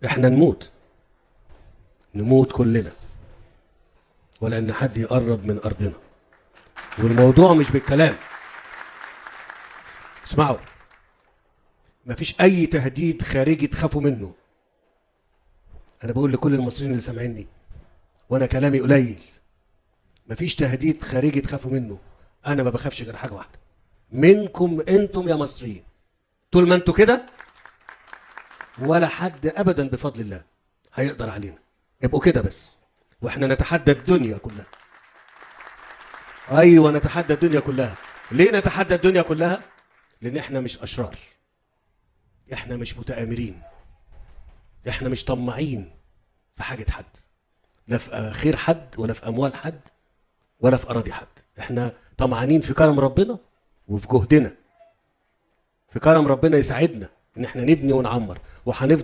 احنا نموت كلنا، ولا ان حد يقرب من ارضنا. والموضوع مش بالكلام. اسمعوا، مفيش اي تهديد خارجي تخافوا منه. انا بقول لكل المصريين اللي سامعيني وانا كلامي قليل، مفيش تهديد خارجي تخافوا منه. انا ما بخافش غير حاجه واحده، منكم انتم يا مصريين. طول ما انتم كده ولا حد ابدا بفضل الله هيقدر علينا. ابقوا كده بس، واحنا نتحدى الدنيا كلها. ايوه نتحدى الدنيا كلها. ليه نتحدى الدنيا كلها؟ لان احنا مش اشرار، احنا مش متآمرين، احنا مش طماعين في حاجه حد، لا في خير حد ولا في اموال حد ولا في اراضي حد. احنا طمعانين في كرم ربنا وفي جهدنا، في كرم ربنا يساعدنا ان احنا نبني ونعمر، وهنفضل